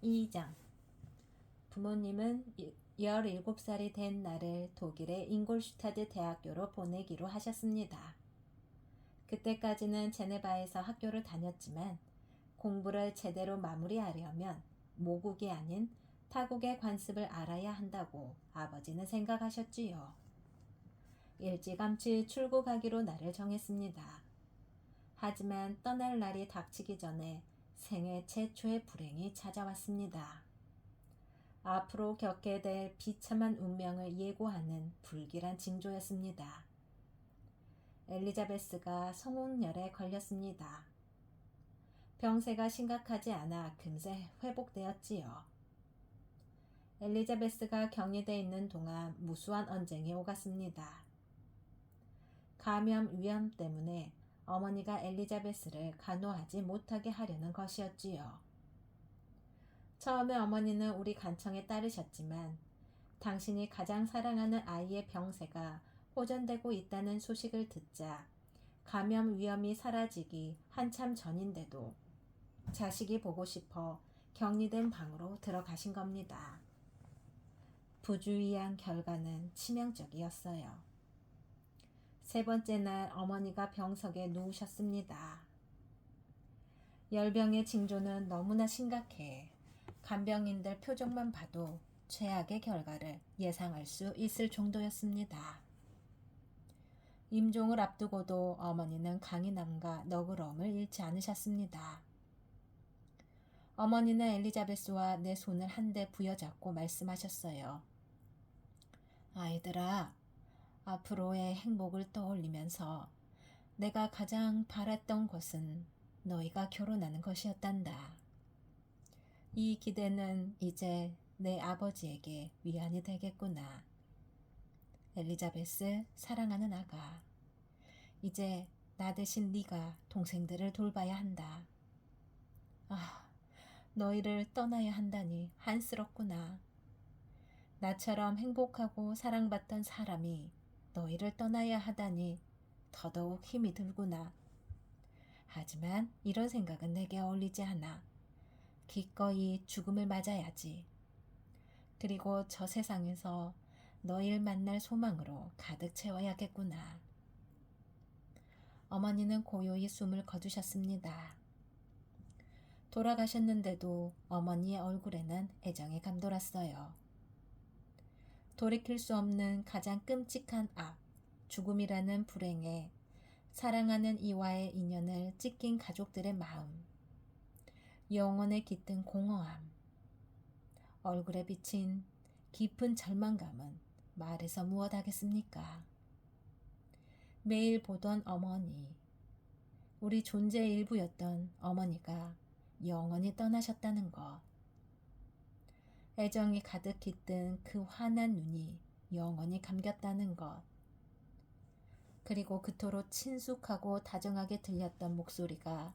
2장. 부모님은 17살이 된 나를 독일의 잉골슈타드 대학교로 보내기로 하셨습니다. 그때까지는 제네바에서 학교를 다녔지만 공부를 제대로 마무리하려면 모국이 아닌 타국의 관습을 알아야 한다고 아버지는 생각하셨지요. 일찌감치 출국하기로 날을 정했습니다. 하지만 떠날 날이 닥치기 전에 생애 최초의 불행이 찾아왔습니다. 앞으로 겪게 될 비참한 운명을 예고하는 불길한 징조였습니다. 엘리자베스가 성홍열에 걸렸습니다. 병세가 심각하지 않아 금세 회복되었지요. 엘리자베스가 격리돼 있는 동안 무수한 언쟁이 오갔습니다. 감염 위험 때문에 어머니가 엘리자베스를 간호하지 못하게 하려는 것이었지요. 처음에 어머니는 우리 간청에 따르셨지만 당신이 가장 사랑하는 아이의 병세가 호전되고 있다는 소식을 듣자 감염 위험이 사라지기 한참 전인데도 자식이 보고 싶어 격리된 방으로 들어가신 겁니다. 부주의한 결과는 치명적이었어요. 세 번째 날 어머니가 병석에 누우셨습니다. 열병의 징조는 너무나 심각해 간병인들 표정만 봐도 최악의 결과를 예상할 수 있을 정도였습니다. 임종을 앞두고도 어머니는 강인함과 너그러움을 잃지 않으셨습니다. 어머니는 엘리자베스와 내 손을 한데 부여잡고 말씀하셨어요. 아이들아, 앞으로의 행복을 떠올리면서 내가 가장 바랐던 것은 너희가 결혼하는 것이었단다. 이 기대는 이제 내 아버지에게 위안이 되겠구나. 엘리자베스, 사랑하는 아가. 이제 나 대신 네가 동생들을 돌봐야 한다. 아, 너희를 떠나야 한다니 한스럽구나. 나처럼 행복하고 사랑받던 사람이 너희를 떠나야 하다니 더더욱 힘이 들구나. 하지만 이런 생각은 내게 어울리지 않아. 기꺼이 죽음을 맞아야지. 그리고 저 세상에서 너희를 만날 소망으로 가득 채워야겠구나. 어머니는 고요히 숨을 거두셨습니다. 돌아가셨는데도 어머니의 얼굴에는 애정이 감돌았어요. 돌이킬 수 없는 가장 끔찍한 악, 죽음이라는 불행에 사랑하는 이와의 인연을 찢긴 가족들의 마음, 영혼에 깃든 공허함, 얼굴에 비친 깊은 절망감은 말해서 무엇하겠습니까? 매일 보던 어머니, 우리 존재의 일부였던 어머니가 영원히 떠나셨다는 것, 애정이 가득 깃든 그 환한 눈이 영원히 감겼다는 것, 그리고 그토록 친숙하고 다정하게 들렸던 목소리가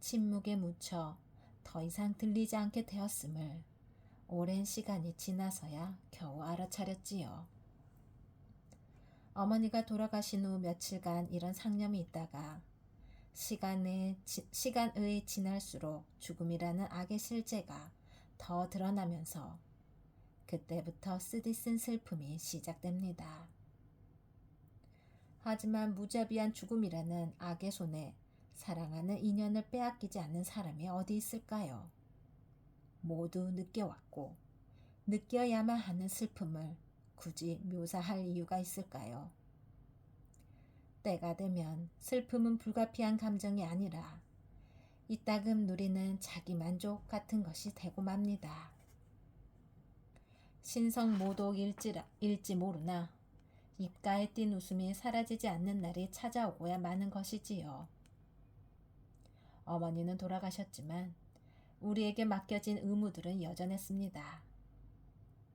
침묵에 묻혀 더 이상 들리지 않게 되었음을 오랜 시간이 지나서야 겨우 알아차렸지요. 어머니가 돌아가신 후 며칠간 이런 상념이 있다가 시간의 지날수록 죽음이라는 악의 실제가 더 드러나면서 그때부터 쓰디쓴 슬픔이 시작됩니다. 하지만 무자비한 죽음이라는 악의 손에 사랑하는 인연을 빼앗기지 않는 사람이 어디 있을까요? 모두 느껴왔고 느껴야만 하는 슬픔을 굳이 묘사할 이유가 있을까요? 때가 되면 슬픔은 불가피한 감정이 아니라 이따금 누리는 자기만족 같은 것이 되고 맙니다. 신성모독일지 모르나 입가에 띈 웃음이 사라지지 않는 날이 찾아오고야 마는 것이지요. 어머니는 돌아가셨지만 우리에게 맡겨진 의무들은 여전했습니다.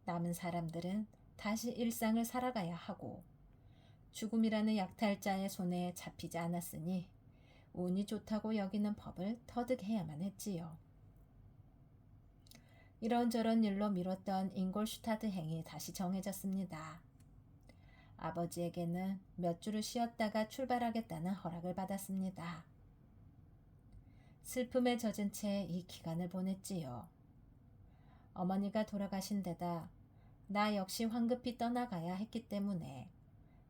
남은 사람들은 다시 일상을 살아가야 하고 죽음이라는 약탈자의 손에 잡히지 않았으니 운이 좋다고 여기는 법을 터득해야만 했지요. 이런저런 일로 미뤘던 잉골슈타드 행이 다시 정해졌습니다. 아버지에게는 몇 주를 쉬었다가 출발하겠다는 허락을 받았습니다. 슬픔에 젖은 채 이 기간을 보냈지요. 어머니가 돌아가신 데다 나 역시 황급히 떠나가야 했기 때문에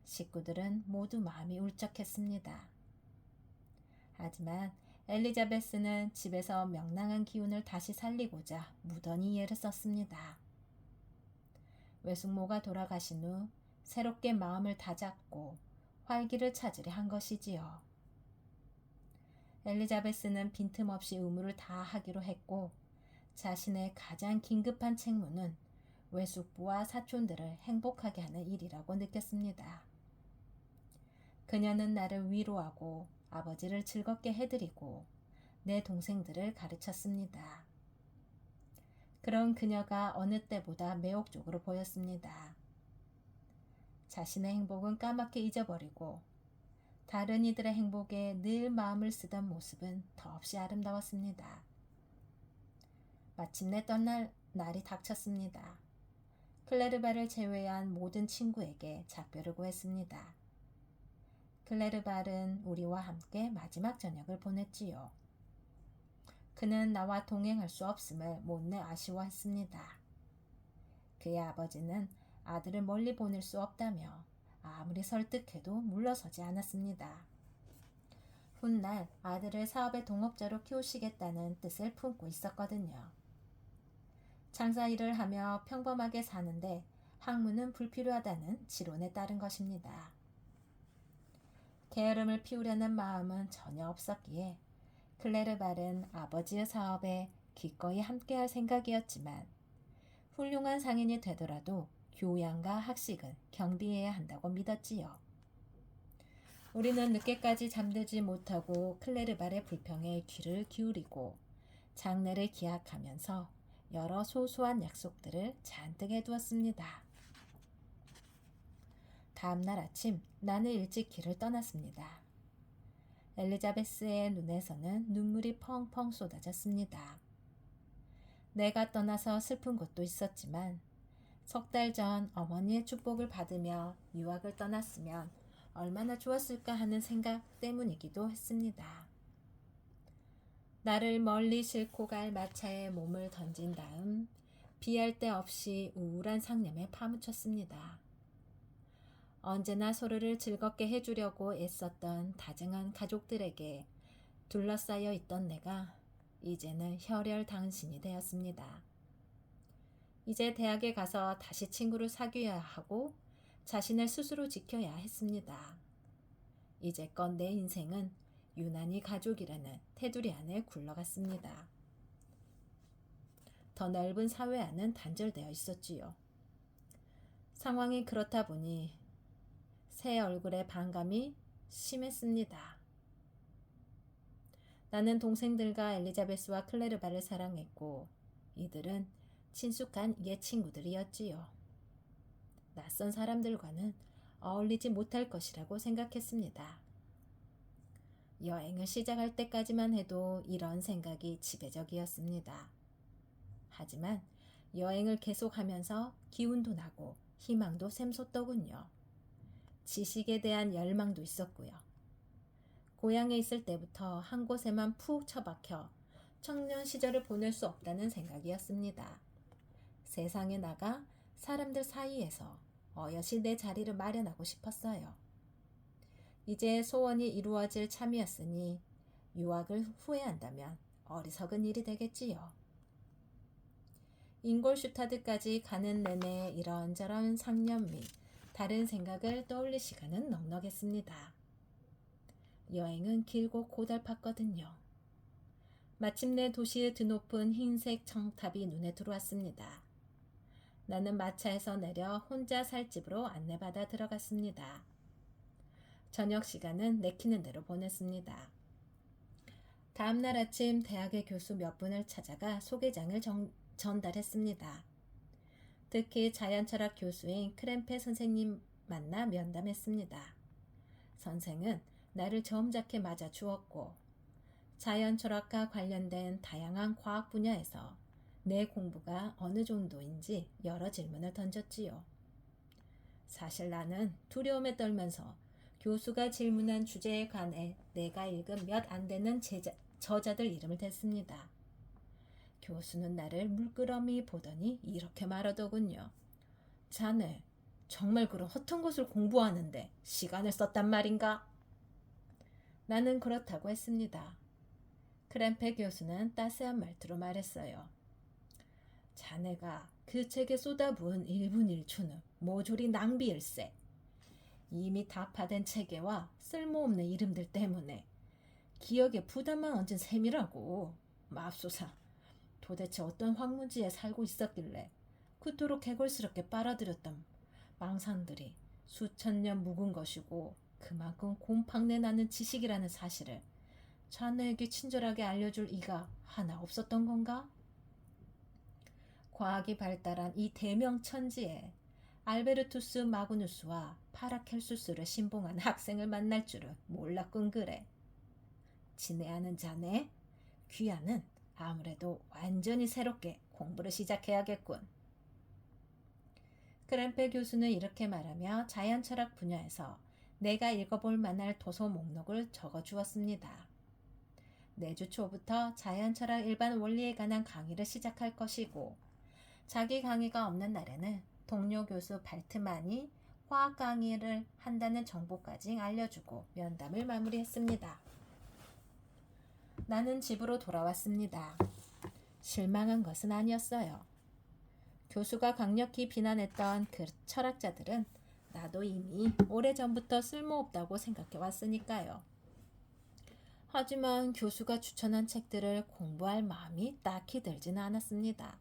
식구들은 모두 마음이 울적했습니다. 하지만 엘리자베스는 집에서 명랑한 기운을 다시 살리고자 무던히 애를 썼습니다. 외숙모가 돌아가신 후 새롭게 마음을 다잡고 활기를 찾으려 한 것이지요. 엘리자베스는 빈틈없이 의무를 다하기로 했고 자신의 가장 긴급한 책무는 외숙부와 사촌들을 행복하게 하는 일이라고 느꼈습니다. 그녀는 나를 위로하고 아버지를 즐겁게 해드리고 내 동생들을 가르쳤습니다. 그런 그녀가 어느 때보다 매혹적으로 보였습니다. 자신의 행복은 까맣게 잊어버리고 다른 이들의 행복에 늘 마음을 쓰던 모습은 더없이 아름다웠습니다. 마침내 떠날 날이 닥쳤습니다. 클레르발을 제외한 모든 친구에게 작별을 구했습니다. 클레르발은 우리와 함께 마지막 저녁을 보냈지요. 그는 나와 동행할 수 없음을 못내 아쉬워했습니다. 그의 아버지는 아들을 멀리 보낼 수 없다며 아무리 설득해도 물러서지 않았습니다. 훗날 아들을 사업의 동업자로 키우시겠다는 뜻을 품고 있었거든요. 장사 일을 하며 평범하게 사는데 학문은 불필요하다는 지론에 따른 것입니다. 게으름을 피우려는 마음은 전혀 없었기에 클레르발은 아버지의 사업에 기꺼이 함께할 생각이었지만 훌륭한 상인이 되더라도 교양과 학식은 경비해야 한다고 믿었지요. 우리는 늦게까지 잠들지 못하고 클레르발의 불평에 귀를 기울이고 장례를 기약하면서 여러 소소한 약속들을 잔뜩 해두었습니다. 다음 날 아침 나는 일찍 길을 떠났습니다. 엘리자베스의 눈에서는 눈물이 펑펑 쏟아졌습니다. 내가 떠나서 슬픈 것도 있었지만 석 달 전 어머니의 축복을 받으며 유학을 떠났으면 얼마나 좋았을까 하는 생각 때문이기도 했습니다. 나를 멀리 싣고 갈 마차에 몸을 던진 다음 비할 데 없이 우울한 상념에 파묻혔습니다. 언제나 서로를 즐겁게 해주려고 애썼던 다정한 가족들에게 둘러싸여 있던 내가 이제는 혈혈단신이 되었습니다. 이제 대학에 가서 다시 친구를 사귀어야 하고 자신을 스스로 지켜야 했습니다. 이제껏 내 인생은 유난히 가족이라는 테두리 안에 굴러갔습니다. 더 넓은 사회 안은 단절되어 있었지요. 상황이 그렇다 보니 새 얼굴의 반감이 심했습니다. 나는 동생들과 엘리자베스와 클레르발을 사랑했고 이들은 친숙한 옛 친구들이었지요. 낯선 사람들과는 어울리지 못할 것이라고 생각했습니다. 여행을 시작할 때까지만 해도 이런 생각이 지배적이었습니다. 하지만 여행을 계속하면서 기운도 나고 희망도 샘솟더군요. 지식에 대한 열망도 있었고요. 고향에 있을 때부터 한 곳에만 푹 처박혀 청년 시절을 보낼 수 없다는 생각이었습니다. 세상에 나가 사람들 사이에서 어여시 내 자리를 마련하고 싶었어요. 이제 소원이 이루어질 참이었으니 유학을 후회한다면 어리석은 일이 되겠지요. 잉골슈타드까지 가는 내내 이런저런 상념 및 다른 생각을 떠올릴 시간은 넉넉했습니다. 여행은 길고 고달팠거든요. 마침내 도시의 드높은 흰색 청탑이 눈에 들어왔습니다. 나는 마차에서 내려 혼자 살 집으로 안내받아 들어갔습니다. 저녁 시간은 내키는 대로 보냈습니다. 다음날 아침 대학의 교수 몇 분을 찾아가 소개장을 전달했습니다. 특히 자연철학 교수인 크렘페 선생님 만나 면담했습니다. 선생은 나를 점잖게 맞아 주었고 자연철학과 관련된 다양한 과학 분야에서 내 공부가 어느 정도인지 여러 질문을 던졌지요. 사실 나는 두려움에 떨면서 교수가 질문한 주제에 관해 내가 읽은 몇 안 되는 저자들 이름을 댔습니다. 교수는 나를 물끄러미 보더니 이렇게 말하더군요. 자네, 정말 그런 허튼 것을 공부하는데 시간을 썼단 말인가? 나는 그렇다고 했습니다. 크램페 교수는 따스한 말투로 말했어요. 자네가 그 책에 쏟아부은 1분 1초는 모조리 낭비일세. 이미 다 파된 체계와 쓸모없는 이름들 때문에 기억에 부담만 얹은 셈이라고. 맙소사, 도대체 어떤 황무지에 살고 있었길래 그토록 개걸스럽게 빨아들였던 망상들이 수천 년 묵은 것이고 그만큼 곰팡내 나는 지식이라는 사실을 자네에게 친절하게 알려줄 이가 하나 없었던 건가? 과학이 발달한 이 대명천지에 알베르투스 마그누스와 파라켈수스를 신봉한 학생을 만날 줄은 몰랐군 그래. 친애하는 자네, 귀하는 아무래도 완전히 새롭게 공부를 시작해야겠군. 크램페 교수는 이렇게 말하며 자연철학 분야에서 내가 읽어볼 만할 도서 목록을 적어주었습니다. 내주 초부터 자연철학 일반 원리에 관한 강의를 시작할 것이고 자기 강의가 없는 날에는 동료 교수 발트만이 화학 강의를 한다는 정보까지 알려주고 면담을 마무리했습니다. 나는 집으로 돌아왔습니다. 실망한 것은 아니었어요. 교수가 강력히 비난했던 그 철학자들은 나도 이미 오래전부터 쓸모없다고 생각해 왔으니까요. 하지만 교수가 추천한 책들을 공부할 마음이 딱히 들지는 않았습니다.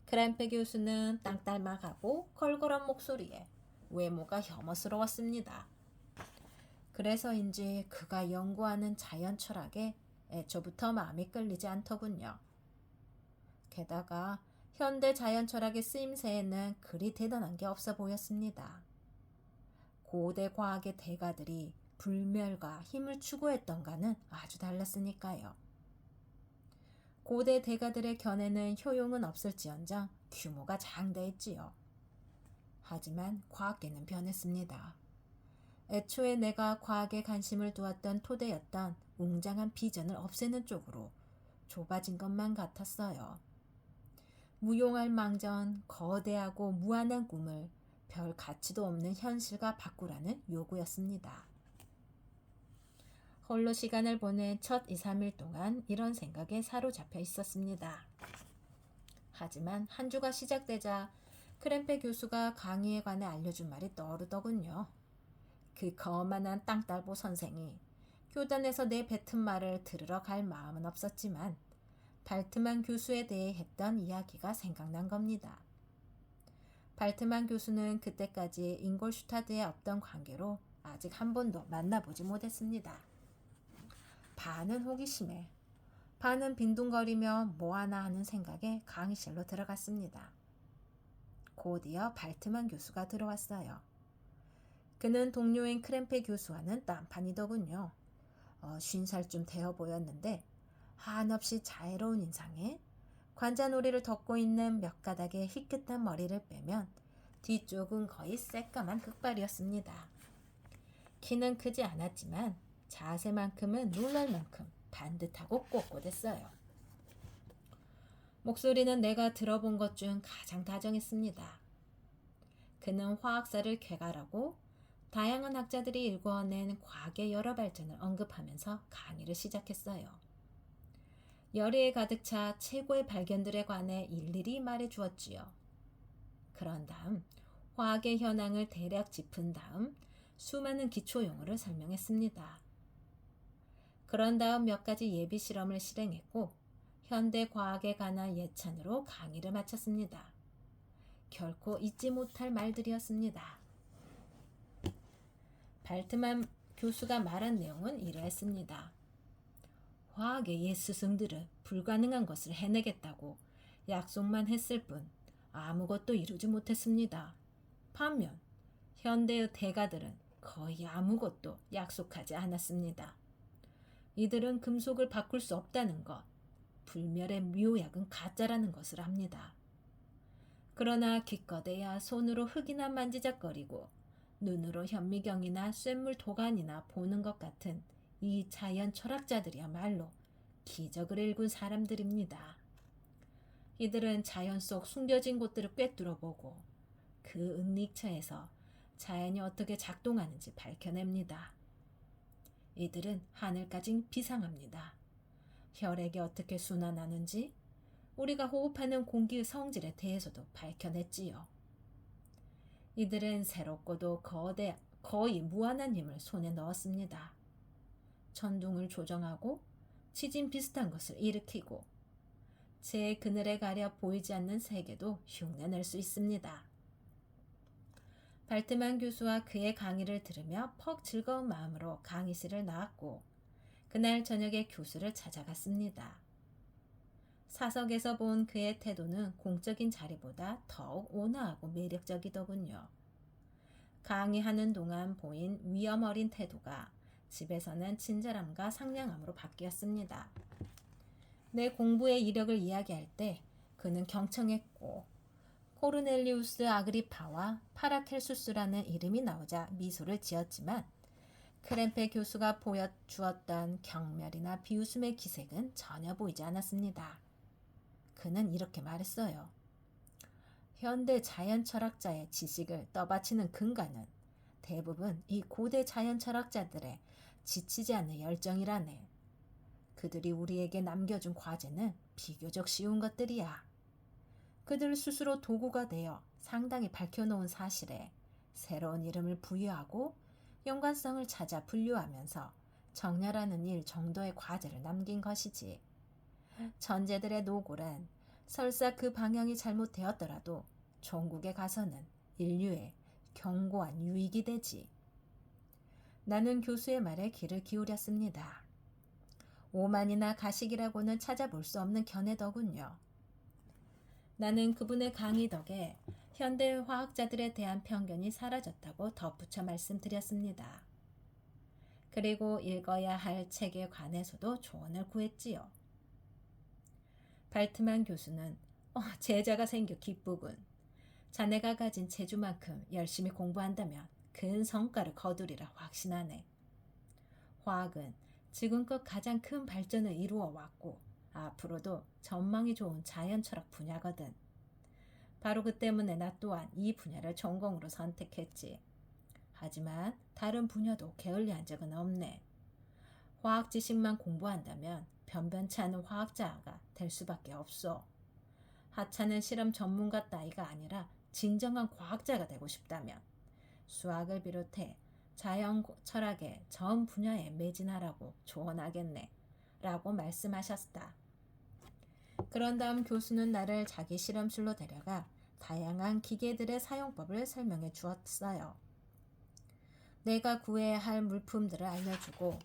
크램페 교수는 땅딸막하고 걸걸한 목소리에 외모가 혐오스러웠습니다. 그래서인지 그가 연구하는 자연 철학에 애초부터 마음이 끌리지 않더군요. 게다가 현대 자연 철학의 쓰임새에는 그리 대단한 게 없어 보였습니다. 고대 과학의 대가들이 불멸과 힘을 추구했던가는 아주 달랐으니까요. 고대 대가들의 견해는 효용은 없을지언정 규모가 장대했지요. 하지만 과학계는 변했습니다. 애초에 내가 과학에 관심을 두었던 토대였던 웅장한 비전을 없애는 쪽으로 좁아진 것만 같았어요. 무용할 망전, 거대하고 무한한 꿈을 별 가치도 없는 현실과 바꾸라는 요구였습니다. 홀로 시간을 보낸 첫 2, 3일 동안 이런 생각에 사로잡혀 있었습니다. 하지만 한 주가 시작되자 크램페 교수가 강의에 관해 알려준 말이 떠오르더군요. 그 거만한 땅딸보 선생이 교단에서 내뱉은 말을 들으러 갈 마음은 없었지만 발트만 교수에 대해 했던 이야기가 생각난 겁니다. 발트만 교수는 그때까지 잉골슈타드의 없던 관계로 아직 한 번도 만나보지 못했습니다. 반은 호기심에, 반은 빈둥거리며 뭐하나 하는 생각에 강의실로 들어갔습니다. 곧이어 발트만 교수가 들어왔어요. 그는 동료인 크램페 교수와는 딴판이더군요. 50살쯤 되어 보였는데 한없이 자애로운 인상에 관자놀이를 덮고 있는 몇 가닥의 희끗한 머리를 빼면 뒤쪽은 거의 새까만 흑발이었습니다. 키는 크지 않았지만 자세만큼은 놀랄 만큼 반듯하고 꼿꼿했어요. 목소리는 내가 들어본 것 중 가장 다정했습니다. 그는 화학사를 쾌가라고 다양한 학자들이 일궈낸 과학의 여러 발전을 언급하면서 강의를 시작했어요. 열의에 가득 차 최고의 발견들에 관해 일일이 말해 주었지요. 그런 다음 화학의 현황을 대략 짚은 다음 수많은 기초용어를 설명했습니다. 그런 다음 몇 가지 예비 실험을 실행했고 현대 과학에 관한 예찬으로 강의를 마쳤습니다. 결코 잊지 못할 말들이었습니다. 발트만 교수가 말한 내용은 이러했습니다. 화학의 옛 스승들은 불가능한 것을 해내겠다고 약속만 했을 뿐 아무것도 이루지 못했습니다. 반면 현대의 대가들은 거의 아무것도 약속하지 않았습니다. 이들은 금속을 바꿀 수 없다는 것, 불멸의 묘약은 가짜라는 것을 압니다. 그러나 기껏해야 손으로 흙이나 만지작거리고 눈으로 현미경이나 쇳물 도가니나 보는 것 같은 이 자연 철학자들이야말로 기적을 일군 사람들입니다. 이들은 자연 속 숨겨진 곳들을 꿰뚫어보고 그 은닉처에서 자연이 어떻게 작동하는지 밝혀냅니다. 이들은 하늘까지 비상합니다. 혈액이 어떻게 순환하는지, 우리가 호흡하는 공기의 성질에 대해서도 밝혀냈지요. 이들은 새롭고도 거의 무한한 힘을 손에 넣었습니다. 천둥을 조정하고 지진 비슷한 것을 일으키고 제 그늘에 가려 보이지 않는 세계도 흉내낼 수 있습니다. 발트만 교수와 그의 강의를 들으며 퍽 즐거운 마음으로 강의실을 나왔고 그날 저녁에 교수를 찾아갔습니다. 사석에서 본 그의 태도는 공적인 자리보다 더욱 온화하고 매력적이더군요. 강의하는 동안 보인 위험 어린 태도가 집에서는 친절함과 상냥함으로 바뀌었습니다. 내 공부의 이력을 이야기할 때 그는 경청했고 코르넬리우스 아그리파와 파라켈수스라는 이름이 나오자 미소를 지었지만 크렘페 교수가 보여주었던 경멸이나 비웃음의 기색은 전혀 보이지 않았습니다. 그는 이렇게 말했어요. 현대 자연 철학자의 지식을 떠받치는 근간은 대부분 이 고대 자연 철학자들의 지치지 않는 열정이라네. 그들이 우리에게 남겨준 과제는 비교적 쉬운 것들이야. 그들 스스로 도구가 되어 상당히 밝혀놓은 사실에 새로운 이름을 부여하고 연관성을 찾아 분류하면서 정렬하는 일 정도의 과제를 남긴 것이지. 천재들의 노골은 설사 그 방향이 잘못되었더라도 종국에 가서는 인류의 견고한 유익이 되지. 나는 교수의 말에 귀를 기울였습니다. 오만이나 가식이라고는 찾아볼 수 없는 견해더군요. 나는 그분의 강의 덕에 현대 화학자들에 대한 편견이 사라졌다고 덧붙여 말씀드렸습니다. 그리고 읽어야 할 책에 관해서도 조언을 구했지요. 발트만 교수는 제자가 생겨 기쁘군. 자네가 가진 재주만큼 열심히 공부한다면 큰 성과를 거두리라 확신하네. 화학은 지금껏 가장 큰 발전을 이루어 왔고 앞으로도 전망이 좋은 자연철학 분야거든. 바로 그 때문에 나 또한 이 분야를 전공으로 선택했지. 하지만 다른 분야도 게을리한 적은 없네. 화학 지식만 공부한다면 변변치 않은 화학자가 될 수밖에 없어. 하찮은 실험 전문가 따위가 아니라 진정한 과학자가 되고 싶다면 수학을 비롯해 자연 철학의 전 분야에 매진하라고 조언하겠네. 라고 말씀하셨다. 그런 다음 교수는 나를 자기 실험실로 데려가 다양한 기계들의 사용법을 설명해 주었어요. 내가 구해야 할 물품들을 알려주고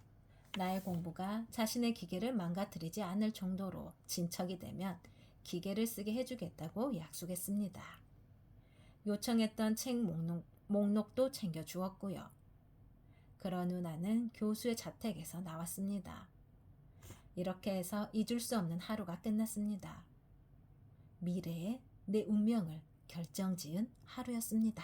나의 공부가 자신의 기계를 망가뜨리지 않을 정도로 진척이 되면 기계를 쓰게 해주겠다고 약속했습니다. 요청했던 책 목록도 챙겨주었고요. 그런 후 나는 교수의 자택에서 나왔습니다. 이렇게 해서 잊을 수 없는 하루가 끝났습니다. 미래의 내 운명을 결정지은 하루였습니다.